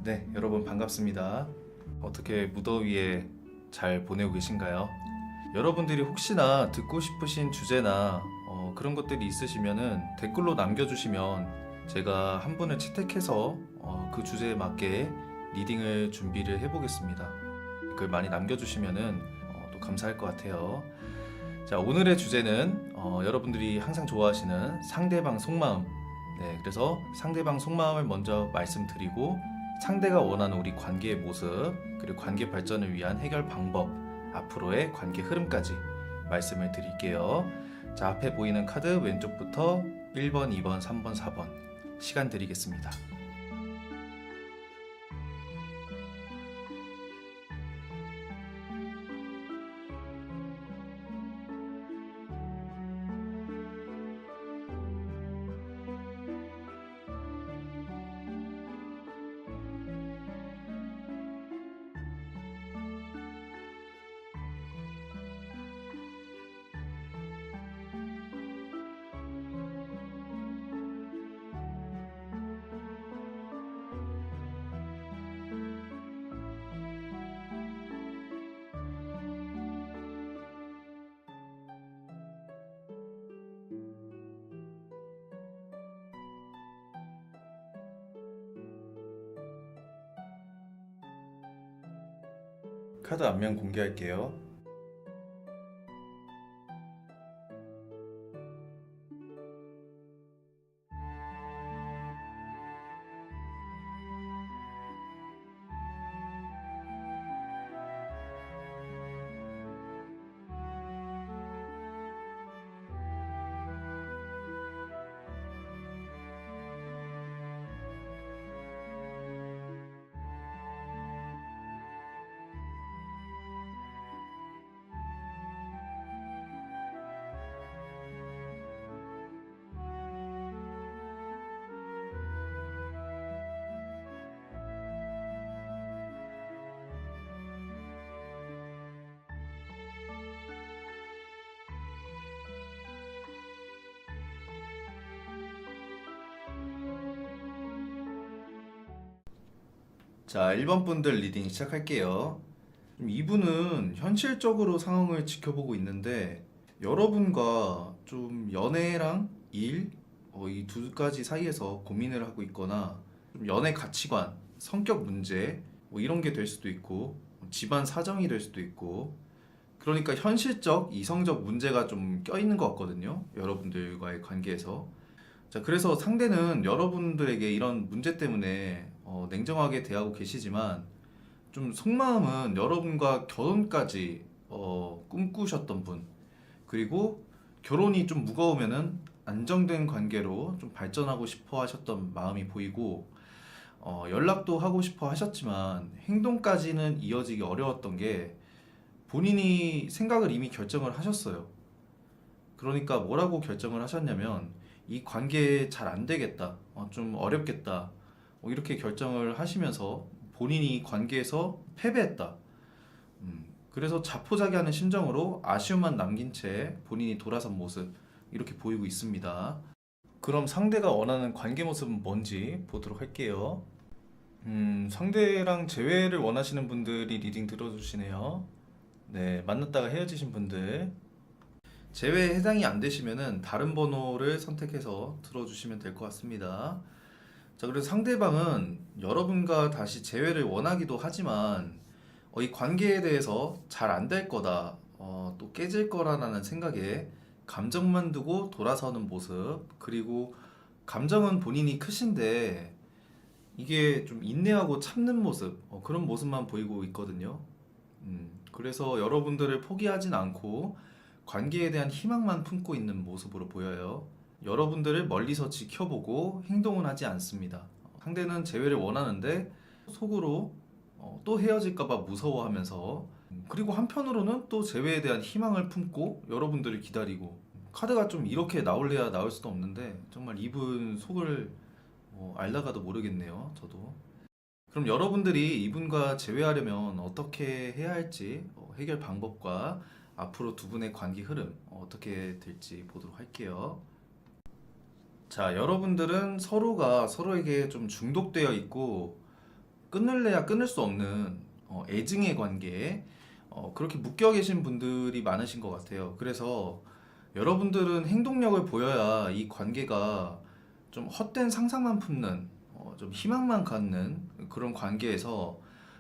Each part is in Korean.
네, 여러분 반갑습니다. 어떻게 무더위에 잘 보내고 계신가요? 여러분들이 혹시나 듣고 싶으신 주제나 그런 것들이 있으시면은 댓글로 남겨주시면 제가 한 분을 채택해서 그 주제에 맞게 리딩을 준비를 해보겠습니다. 댓글 많이 남겨주시면은 또 감사할 것 같아요. 자, 오늘의 주제는 여러분들이 항상 좋아하시는 상대방 속마음. 네, 그래서 상대방 속마음을 먼저 말씀드리고 상대가 원하는 우리 관계의 모습, 그리고 관계 발전을 위한 해결 방법, 앞으로의 관계 흐름까지 말씀을 드릴게요. 자, 앞에 보이는 카드 왼쪽부터 1번, 2번, 3번, 4번 시간 드리겠습니다. 카드 앞면 공개할게요. 자, 1번 분들 리딩 시작할게요. 이분은 현실적으로 상황을 지켜보고 있는데 여러분과 좀 연애랑 일, 이 두 가지 사이에서 고민을 하고 있거나 좀 연애 가치관, 성격 문제 뭐 이런 게 될 수도 있고 집안 사정이 될 수도 있고 그러니까 현실적, 이성적 문제가 좀 껴있는 것 같거든요. 여러분들과의 관계에서. 자, 그래서 상대는 여러분들에게 이런 문제 때문에 냉정하게 대하고 계시지만 좀 속마음은 여러분과 결혼까지 꿈꾸셨던 분, 그리고 결혼이 좀 무거우면은 안정된 관계로 좀 발전하고 싶어 하셨던 마음이 보이고 연락도 하고 싶어 하셨지만 행동까지는 이어지기 어려웠던 게 본인이 생각을 이미 결정을 하셨어요. 그러니까 뭐라고 결정을 하셨냐면 이 관계 잘 안 되겠다, 좀 어렵겠다, 이렇게 결정을 하시면서 본인이 관계에서 패배했다. 그래서 자포자기하는 심정으로 아쉬움만 남긴 채 본인이 돌아선 모습 이렇게 보이고 있습니다. 그럼 상대가 원하는 관계 모습은 뭔지 보도록 할게요. 상대랑 재회를 원하시는 분들이 리딩 들어주시네요. 네, 만났다가 헤어지신 분들. 재회에 해당이 안 되시면은 다른 번호를 선택해서 들어주시면 될 것 같습니다. 자, 그래서 상대방은 여러분과 다시 재회를 원하기도 하지만 이 관계에 대해서 잘 안 될 거다, 또 깨질 거라는 생각에 감정만 두고 돌아서는 모습, 그리고 감정은 본인이 크신데 이게 좀 인내하고 참는 모습, 그런 모습만 보이고 있거든요. 그래서 여러분들을 포기하진 않고 관계에 대한 희망만 품고 있는 모습으로 보여요. 여러분들을 멀리서 지켜보고 행동은 하지 않습니다. 상대는 재회를 원하는데 속으로 또 헤어질까봐 무서워하면서 그리고 한편으로는 또 재회에 대한 희망을 품고 여러분들을 기다리고 카드가 좀 이렇게 나올래야 나올 수도 없는데 정말 이분 속을 알다가도 모르겠네요. 저도. 그럼 여러분들이 이분과 재회하려면 어떻게 해야 할지 해결 방법과 앞으로 두 분의 관계 흐름 어떻게 될지 보도록 할게요. 자, 여러분들은 서로가 서로에게 좀 중독되어 있고 끊을래야 끊을 수 없는 애증의 관계, 그렇게 묶여 계신 분들이 많으신 것 같아요. 그래서 여러분들은 행동력을 보여야 이 관계가 좀 헛된 상상만 품는, 좀 희망만 갖는 그런 관계에서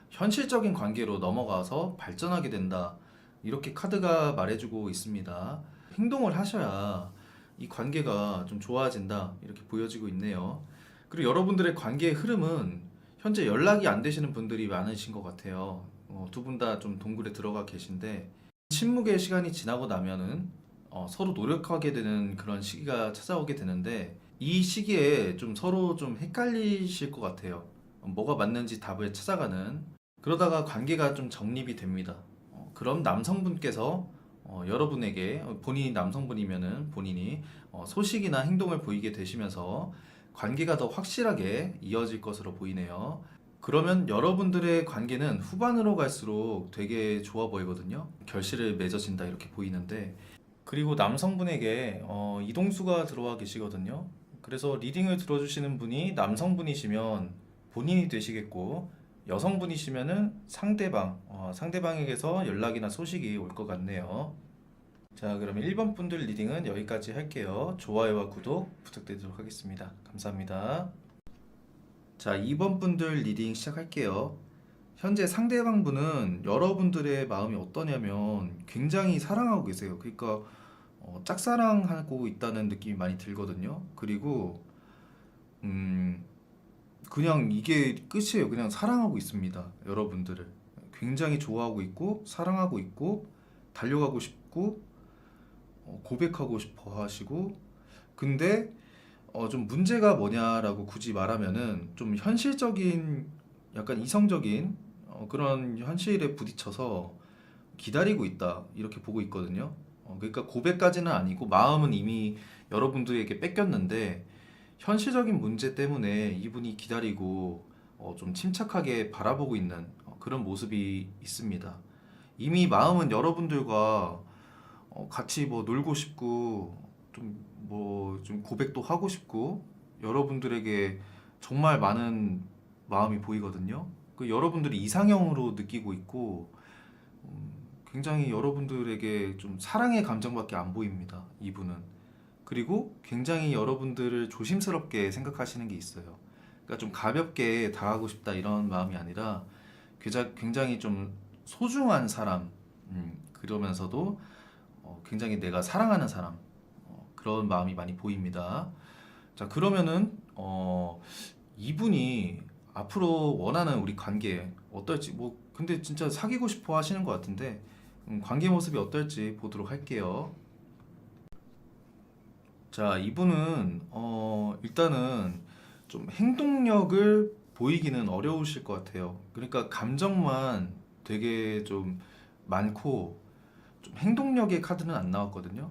현실적인 관계로 넘어가서 발전하게 된다. 이렇게 카드가 말해주고 있습니다. 행동을 하셔야 이 관계가 좀 좋아진다. 이렇게 보여지고 있네요. 그리고 여러분들의 관계의 흐름은 현재 연락이 안 되시는 분들이 많으신 것 같아요. 두 분 다 좀 동굴에 들어가 계신데 침묵의 시간이 지나고 나면은 서로 노력하게 되는 그런 시기가 찾아오게 되는데 이 시기에 좀 서로 좀 헷갈리실 것 같아요. 뭐가 맞는지 답을 찾아가는 그러다가 관계가 좀 정립이 됩니다. 그럼 남성분께서 여러분에게 본인이 남성분이면은 본인이 소식이나 행동을 보이게 되시면서 관계가 더 확실하게 이어질 것으로 보이네요. 그러면 여러분들의 관계는 후반으로 갈수록 되게 좋아 보이거든요. 결실을 맺어진다 이렇게 보이는데 그리고 남성분에게 이동수가 들어와 계시거든요. 그래서 리딩을 들어주시는 분이 남성분이시면 본인이 되시겠고 여성분이시면은 상대방에게서 연락이나 소식이 올 것 같네요. 자, 그러면 1번 분들 리딩은 여기까지 할게요. 좋아요와 구독 부탁드리도록 하겠습니다. 감사합니다. 자, 2번 분들 리딩 시작할게요. 현재 상대방 분은 여러분들의 마음이 어떠냐면 굉장히 사랑하고 계세요. 그러니까 짝사랑하고 있다는 느낌이 많이 들거든요. 그리고 그냥 이게 끝이에요. 그냥 사랑하고 있습니다. 여러분들을 굉장히 좋아하고 있고 사랑하고 있고 달려가고 싶고 고백하고 싶어 하시고 근데 좀 문제가 뭐냐라고 굳이 말하면은 좀 현실적인 약간 이성적인 그런 현실에 부딪혀서 기다리고 있다 이렇게 보고 있거든요. 그러니까 고백까지는 아니고 마음은 이미 여러분들에게 뺏겼는데 현실적인 문제 때문에 이분이 기다리고 좀 침착하게 바라보고 있는 그런 모습이 있습니다. 이미 마음은 여러분들과 같이 뭐 놀고 싶고 좀 고백도 하고 싶고 여러분들에게 정말 많은 마음이 보이거든요. 그 여러분들이 이상형으로 느끼고 있고 굉장히 여러분들에게 좀 사랑의 감정밖에 안 보입니다. 이분은. 그리고 굉장히 여러분들을 조심스럽게 생각하시는 게 있어요. 그러니까 좀 가볍게 다가가고 싶다 이런 마음이 아니라 굉장히 좀 소중한 사람, 그러면서도 굉장히 내가 사랑하는 사람, 그런 마음이 많이 보입니다. 자, 그러면은 이분이 앞으로 원하는 우리 관계 어떨지 뭐 근데 진짜 사귀고 싶어 하시는 것 같은데 관계 모습이 어떨지 보도록 할게요. 자, 이분은 일단은 좀 행동력을 보이기는 어려우실 것 같아요. 그러니까 감정만 되게 좀 많고 좀 행동력의 카드는 안 나왔거든요.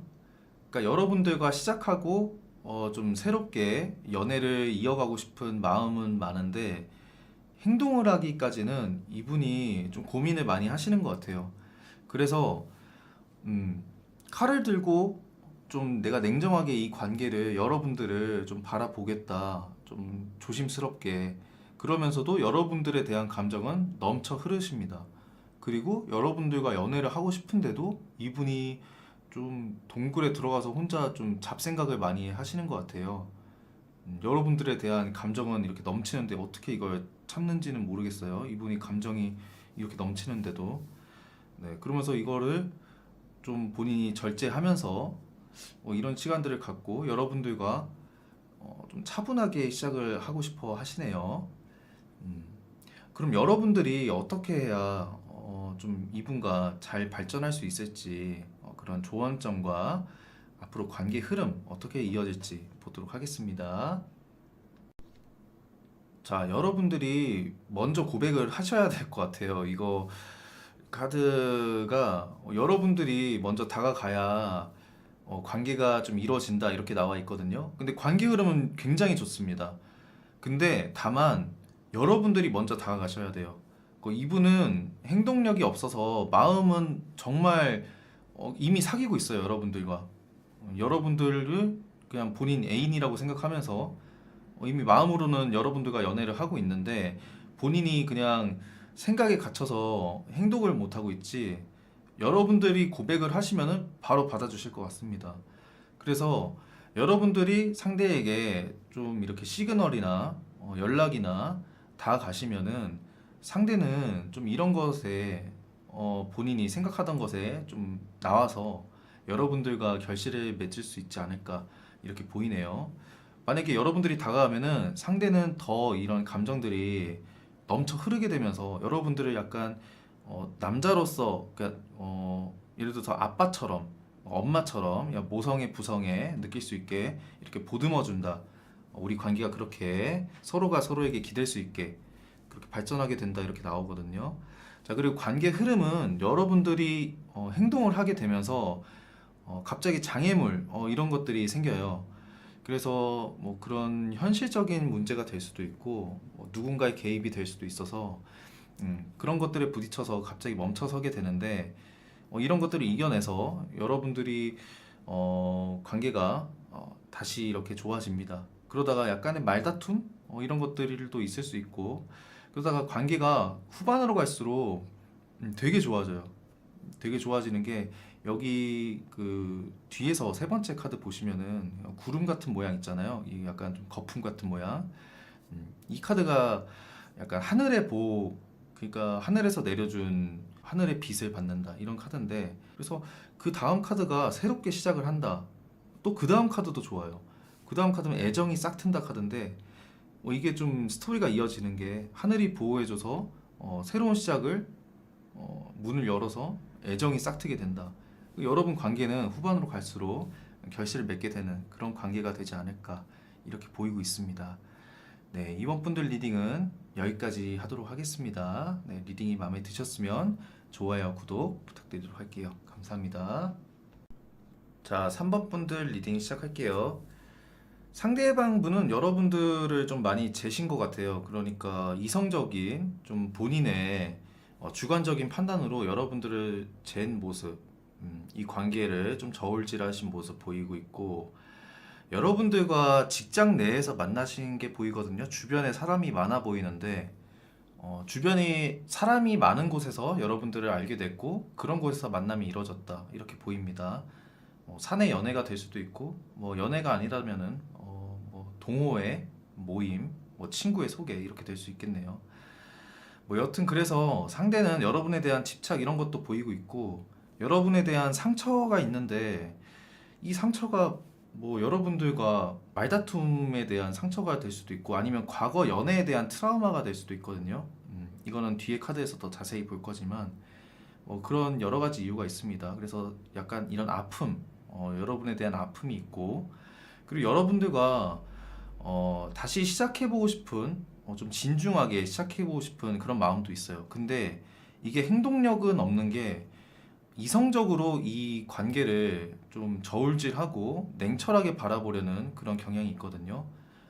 그러니까 여러분들과 시작하고 좀 새롭게 연애를 이어가고 싶은 마음은 많은데 행동을 하기까지는 이분이 좀 고민을 많이 하시는 것 같아요. 그래서 칼을 들고 좀 내가 냉정하게 이 관계를 여러분들을 좀 바라보겠다. 좀 조심스럽게. 그러면서도 여러분들에 대한 감정은 넘쳐 흐르십니다. 그리고 여러분들과 연애를 하고 싶은데도 이분이 좀 동굴에 들어가서 혼자 좀 잡생각을 많이 하시는 것 같아요. 여러분들에 대한 감정은 이렇게 넘치는데 어떻게 이걸 참는지는 모르겠어요. 이분이 감정이 이렇게 넘치는데도. 네, 그러면서 이거를 좀 본인이 절제하면서 이런 시간들을 갖고 여러분들과 좀 차분하게 시작을 하고 싶어 하시네요. 음, 그럼 여러분들이 어떻게 해야 좀 이분과 잘 발전할 수 있을지 그런 조언점과 앞으로 관계 흐름 어떻게 이어질지 보도록 하겠습니다. 자, 여러분들이 먼저 고백을 하셔야 될 것 같아요. 이거 카드가 여러분들이 먼저 다가가야 관계가 좀 이루어진다 이렇게 나와 있거든요. 근데 관계 흐름은 굉장히 좋습니다. 근데 다만 여러분들이 먼저 다가가셔야 돼요. 이분은 행동력이 없어서 마음은 정말 이미 사귀고 있어요, 여러분들과. 여러분들을 그냥 본인 애인이라고 생각하면서 이미 마음으로는 여러분들과 연애를 하고 있는데 본인이 그냥 생각에 갇혀서 행동을 못 하고 있지, 여러분들이 고백을 하시면은 바로 받아주실 것 같습니다. 그래서 여러분들이 상대에게 좀 이렇게 시그널이나 연락이나 다 가시면은 상대는 좀 이런 것에 본인이 생각하던 것에 좀 나와서 여러분들과 결실을 맺을 수 있지 않을까 이렇게 보이네요. 만약에 여러분들이 다가가면은 상대는 더 이런 감정들이 넘쳐 흐르게 되면서 여러분들을 약간 남자로서, 그러니까 예를 들어서 아빠처럼, 엄마처럼, 야, 모성애 부성애 느낄 수 있게 이렇게 보듬어 준다. 우리 관계가 그렇게 서로가 서로에게 기댈 수 있게 그렇게 발전하게 된다, 이렇게 나오거든요. 자, 그리고 관계 흐름은 여러분들이 행동을 하게 되면서 갑자기 장애물 이런 것들이 생겨요. 그래서 뭐 그런 현실적인 문제가 될 수도 있고 누군가의 개입이 될 수도 있어서 그런 것들에 부딪혀서 갑자기 멈춰서게 되는데, 이런 것들을 이겨내서 여러분들이 관계가 다시 이렇게 좋아집니다. 그러다가 약간의 말다툼 이런 것들도 있을 수 있고, 그러다가 관계가 후반으로 갈수록 되게 좋아져요. 되게 좋아지는 게, 여기 그 뒤에서 세 번째 카드 보시면은 구름 같은 모양 있잖아요. 이 약간 좀 거품 같은 모양. 이 카드가 약간 하늘의 보호, 그러니까 하늘에서 내려준 하늘의 빛을 받는다, 이런 카드인데, 그래서 그 다음 카드가 새롭게 시작을 한다. 또 그 다음 카드도 좋아요. 그 다음 카드는 애정이 싹 튼다 카드인데, 이게 좀 스토리가 이어지는 게, 하늘이 보호해줘서 새로운 시작을 문을 열어서 애정이 싹 트게 된다. 여러분 관계는 후반으로 갈수록 결실을 맺게 되는 그런 관계가 되지 않을까 이렇게 보이고 있습니다. 네, 이번 분들 리딩은 여기까지 하도록 하겠습니다. 네, 리딩이 마음에 드셨으면 좋아요, 구독 부탁드리도록 할게요. 감사합니다. 자, 3번 분들 리딩 시작할게요. 상대방 분은 여러분들을 좀 많이 재신 것 같아요. 그러니까 이성적인 좀 본인의 주관적인 판단으로 여러분들을 잰 모습, 이 관계를 좀 저울질하신 모습 보이고 있고, 여러분들과 직장 내에서 만나신 게 보이거든요. 주변에 사람이 많아 보이는데, 주변에 사람이 많은 곳에서 여러분들을 알게 됐고, 그런 곳에서 만남이 이루어졌다, 이렇게 보입니다. 사내 연애가 될 수도 있고, 뭐 연애가 아니라면은 뭐 동호회 모임, 뭐 친구의 소개, 이렇게 될 수 있겠네요. 뭐 여튼 그래서 상대는 여러분에 대한 집착 이런 것도 보이고 있고, 여러분에 대한 상처가 있는데, 이 상처가 뭐 여러분들과 말다툼에 대한 상처가 될 수도 있고, 아니면 과거 연애에 대한 트라우마가 될 수도 있거든요. 이거는 뒤에 카드에서 더 자세히 볼 거지만 그런 여러 가지 이유가 있습니다. 그래서 약간 이런 아픔, 여러분에 대한 아픔이 있고, 그리고 여러분들과 다시 시작해보고 싶은, 좀 진중하게 시작해보고 싶은 그런 마음도 있어요. 근데 이게 행동력은 없는 게, 이성적으로 이 관계를 좀 저울질하고 냉철하게 바라보려는 그런 경향이 있거든요.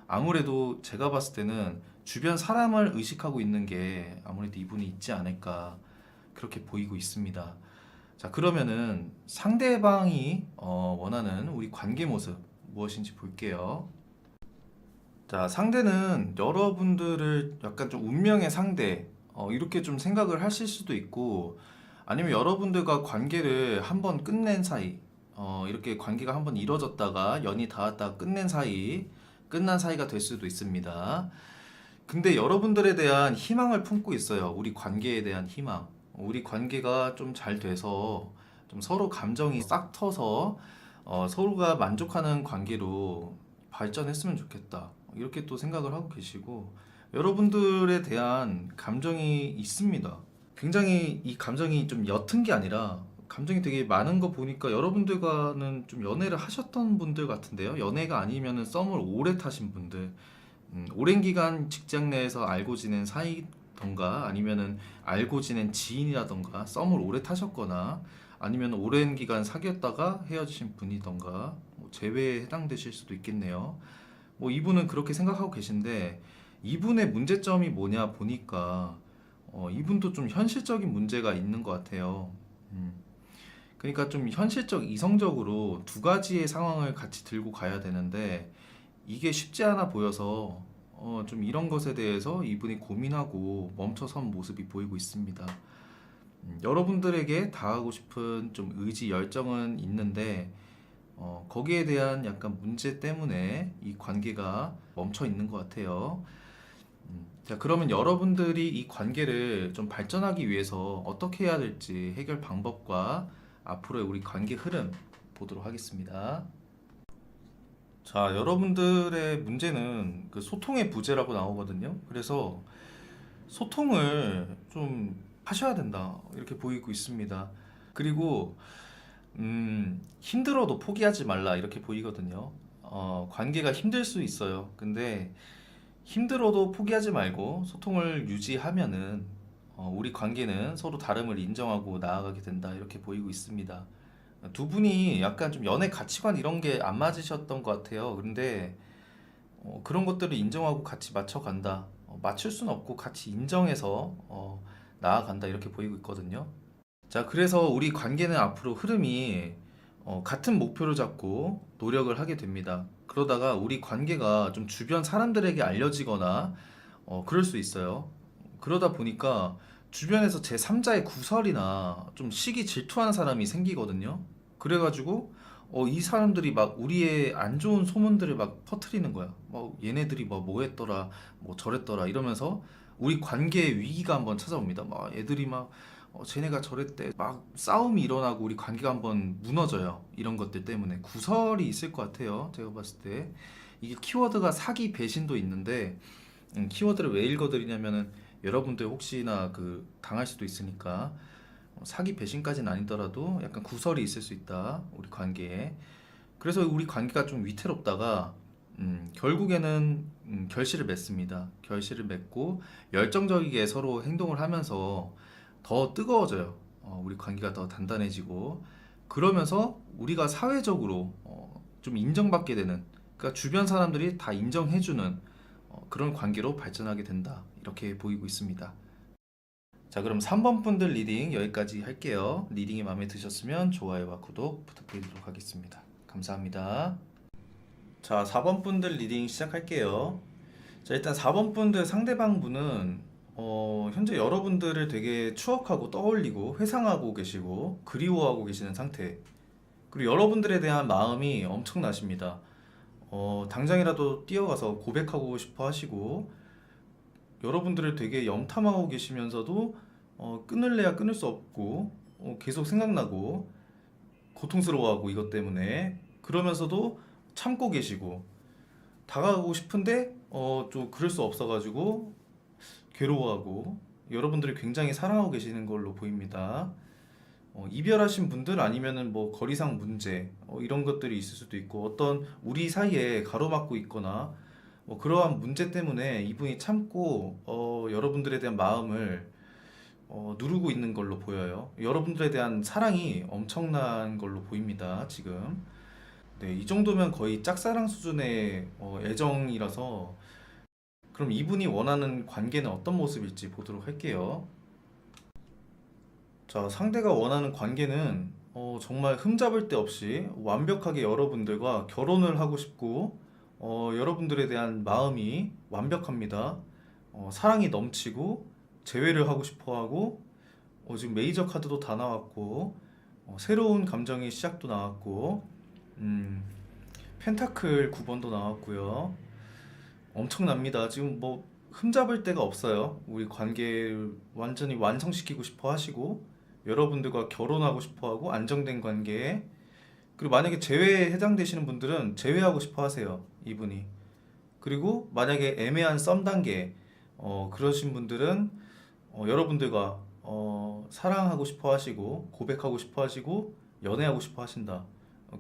아무래도 제가 봤을 때는 주변 사람을 의식하고 있는 게 아무래도 이분이 있지 않을까 그렇게 보이고 있습니다. 자, 그러면은 상대방이 원하는 우리 관계 모습 무엇인지 볼게요. 자, 상대는 여러분들을 약간 좀 운명의 상대, 이렇게 좀 생각을 하실 수도 있고, 아니면 여러분들과 관계를 한번 끝낸 사이, 이렇게 관계가 한번 이뤄졌다가 연이 닿았다가 끝낸 사이, 끝난 사이가 될 수도 있습니다. 근데 여러분들에 대한 희망을 품고 있어요. 우리 관계에 대한 희망. 우리 관계가 좀 잘 돼서 좀 서로 감정이 싹 터서 서로가 만족하는 관계로 발전했으면 좋겠다. 이렇게 또 생각을 하고 계시고, 여러분들에 대한 감정이 있습니다. 굉장히 이 감정이 좀 옅은 게 아니라 감정이 되게 많은 거 보니까 여러분들과는 좀 연애를 하셨던 분들 같은데요. 연애가 아니면은 썸을 오래 타신 분들, 오랜 기간 직장 내에서 알고 지낸 사이던가, 아니면은 알고 지낸 지인이라던가, 썸을 오래 타셨거나, 아니면 오랜 기간 사귀었다가 헤어지신 분이던가, 재회에 해당되실 수도 있겠네요. 뭐 이분은 그렇게 생각하고 계신데, 이분의 문제점이 뭐냐 보니까 이분도 좀 현실적인 문제가 있는 것 같아요. 음, 그러니까 좀 현실적, 이성적으로 두 가지의 상황을 같이 들고 가야 되는데, 이게 쉽지 않아 보여서 좀 이런 것에 대해서 이분이 고민하고 멈춰선 모습이 보이고 있습니다. 여러분들에게 다가가고 싶은 좀 의지, 열정은 있는데 거기에 대한 약간 문제 때문에 이 관계가 멈춰 있는 것 같아요. 자, 그러면 여러분들이 이 관계를 좀 발전하기 위해서 어떻게 해야 될지 해결 방법과 앞으로의 우리 관계 흐름 보도록 하겠습니다. 자, 여러분들의 문제는 그 소통의 부재라고 나오거든요. 그래서 소통을 좀 하셔야 된다. 이렇게 보이고 있습니다. 그리고 힘들어도 포기하지 말라. 이렇게 보이거든요. 관계가 힘들 수 있어요. 근데 힘들어도 포기하지 말고 소통을 유지하면은 우리 관계는 서로 다름을 인정하고 나아가게 된다. 이렇게 보이고 있습니다. 두 분이 약간 좀 연애 가치관 이런 게 안 맞으셨던 것 같아요. 그런데 그런 것들을 인정하고 같이 맞춰간다. 맞출 수는 없고 같이 인정해서 나아간다. 이렇게 보이고 있거든요. 자, 그래서 우리 관계는 앞으로 흐름이 같은 목표를 잡고 노력을 하게 됩니다. 그러다가 우리 관계가 좀 주변 사람들에게 알려지거나 그럴 수 있어요. 그러다 보니까 주변에서 제3자의 구설이나 좀 시기 질투하는 사람이 생기거든요. 그래가지고 이 사람들이 막 우리의 안 좋은 소문들을 막 퍼뜨리는 거야. 뭐 얘네들이 뭐 했더라, 뭐 저랬더라 이러면서 우리 관계에 위기가 한번 찾아옵니다. 막 애들이 막 쟤네가 저랬대 막 싸움이 일어나고 우리 관계가 한번 무너져요. 이런 것들 때문에 구설이 있을 것 같아요. 제가 봤을 때 이게 키워드가 사기 배신도 있는데 키워드를 왜 읽어드리냐면은 여러분들 혹시나 그 당할 수도 있으니까 사기 배신까지는 아니더라도 약간 구설이 있을 수 있다 우리 관계에. 그래서 우리 관계가 좀 위태롭다가 결국에는 결실을 맺습니다. 결실을 맺고 열정적이게 서로 행동을 하면서 더 뜨거워져요. 우리 관계가 더 단단해지고 그러면서 우리가 사회적으로 좀 인정받게 되는, 그러니까 주변 사람들이 다 인정해주는 그런 관계로 발전하게 된다. 이렇게 보이고 있습니다. 자, 그럼 3번 분들 리딩 여기까지 할게요. 리딩이 마음에 드셨으면 좋아요와 구독 부탁드리도록 하겠습니다. 감사합니다. 자, 4번 분들 리딩 시작할게요. 자, 일단 4번 분들 상대방 분은 현재 여러분들을 되게 추억하고 떠올리고 회상하고 계시고 그리워하고 계시는 상태. 그리고 여러분들에 대한 마음이 엄청나십니다. 당장이라도 뛰어가서 고백하고 싶어 하시고 여러분들을 되게 염탐하고 계시면서도 끊을래야 끊을 수 없고 계속 생각나고 고통스러워하고 이것 때문에 그러면서도 참고 계시고 다가가고 싶은데 좀 그럴 수 없어가지고 괴로워하고 여러분들이 굉장히 사랑하고 계시는 걸로 보입니다. 이별하신 분들 아니면은 뭐 거리상 문제 이런 것들이 있을 수도 있고 어떤 우리 사이에 가로막고 있거나 뭐 그러한 문제 때문에 이분이 참고 여러분들에 대한 마음을 누르고 있는 걸로 보여요. 여러분들에 대한 사랑이 엄청난 걸로 보입니다, 지금. 네, 이 정도면 거의 짝사랑 수준의 애정이라서 그럼 이분이 원하는 관계는 어떤 모습일지 보도록 할게요. 자, 상대가 원하는 관계는 정말 흠잡을 데 없이 완벽하게 여러분들과 결혼을 하고 싶고 여러분들에 대한 마음이 완벽합니다. 사랑이 넘치고 재회를 하고 싶어 하고 지금 메이저 카드도 다 나왔고 새로운 감정의 시작도 나왔고 음, 펜타클 9번도 나왔고요. 엄청납니다. 지금 뭐 흠잡을 데가 없어요. 우리 관계를 완전히 완성시키고 싶어 하시고 여러분들과 결혼하고 싶어 하고 안정된 관계에, 그리고 만약에 재회에 해당되시는 분들은 재회하고 싶어 하세요. 이분이. 그리고 만약에 애매한 썸 단계 그러신 분들은 여러분들과 사랑하고 싶어 하시고 고백하고 싶어 하시고 연애하고 싶어 하신다.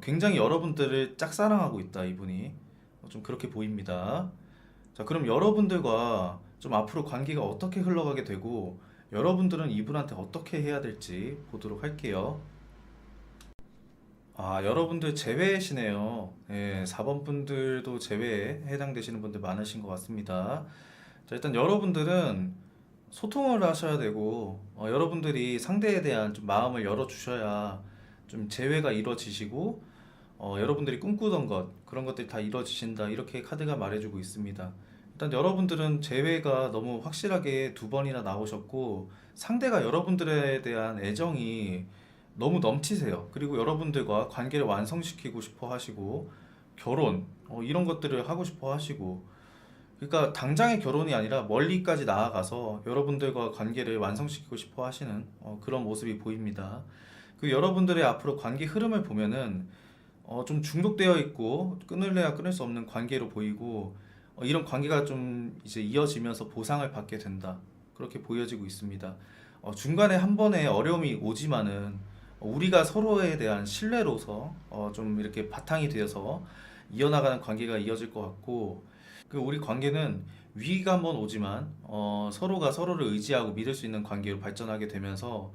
굉장히 여러분들을 짝사랑하고 있다 이분이. 좀 그렇게 보입니다. 자, 그럼 여러분들과 좀 앞으로 관계가 어떻게 흘러가게 되고 여러분들은 이분한테 어떻게 해야 될지 보도록 할게요. 아, 여러분들 제외시네요. 예, 4번 분들도 제외에 해당되시는 분들 많으신 것 같습니다. 자, 일단 여러분들은 소통을 하셔야 되고, 여러분들이 상대에 대한 좀 마음을 열어주셔야 좀 재회가 이루어지시고, 여러분들이 꿈꾸던 것, 그런 것들이 다 이루어지신다. 이렇게 카드가 말해주고 있습니다. 일단 여러분들은 재회가 너무 확실하게 두 번이나 나오셨고 상대가 여러분들에 대한 애정이 너무 넘치세요. 그리고 여러분들과 관계를 완성시키고 싶어 하시고 결혼 이런 것들을 하고 싶어 하시고 그러니까 당장의 결혼이 아니라 멀리까지 나아가서 여러분들과 관계를 완성시키고 싶어 하시는 그런 모습이 보입니다. 그 여러분들의 앞으로 관계 흐름을 보면은 좀 중독되어 있고 끊을래야 끊을 수 없는 관계로 보이고 이런 관계가 좀 이제 이어지면서 보상을 받게 된다. 그렇게 보여지고 있습니다. 중간에 한 번의 어려움이 오지만은 우리가 서로에 대한 신뢰로서 좀 이렇게 바탕이 되어서 이어나가는 관계가 이어질 것 같고 그 우리 관계는 위기가 한번 오지만 서로가 서로를 의지하고 믿을 수 있는 관계로 발전하게 되면서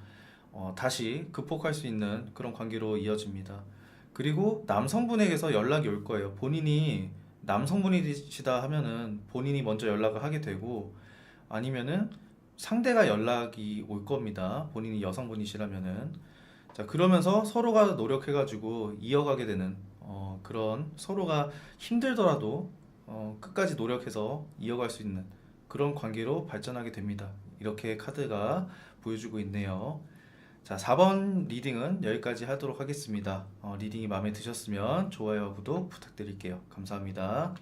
다시 극복할 수 있는 그런 관계로 이어집니다. 그리고 남성분에게서 연락이 올 거예요. 본인이 남성분이시다 하면은 본인이 먼저 연락을 하게 되고 아니면은 상대가 연락이 올 겁니다. 본인이 여성분이시라면은. 자, 그러면서 서로가 노력해가지고 이어가게 되는 그런 서로가 힘들더라도 끝까지 노력해서 이어갈 수 있는 그런 관계로 발전하게 됩니다. 이렇게 카드가 보여주고 있네요. 자, 4번 리딩은 여기까지 하도록 하겠습니다. 리딩이 마음에 드셨으면 좋아요와 구독 부탁드릴게요. 감사합니다.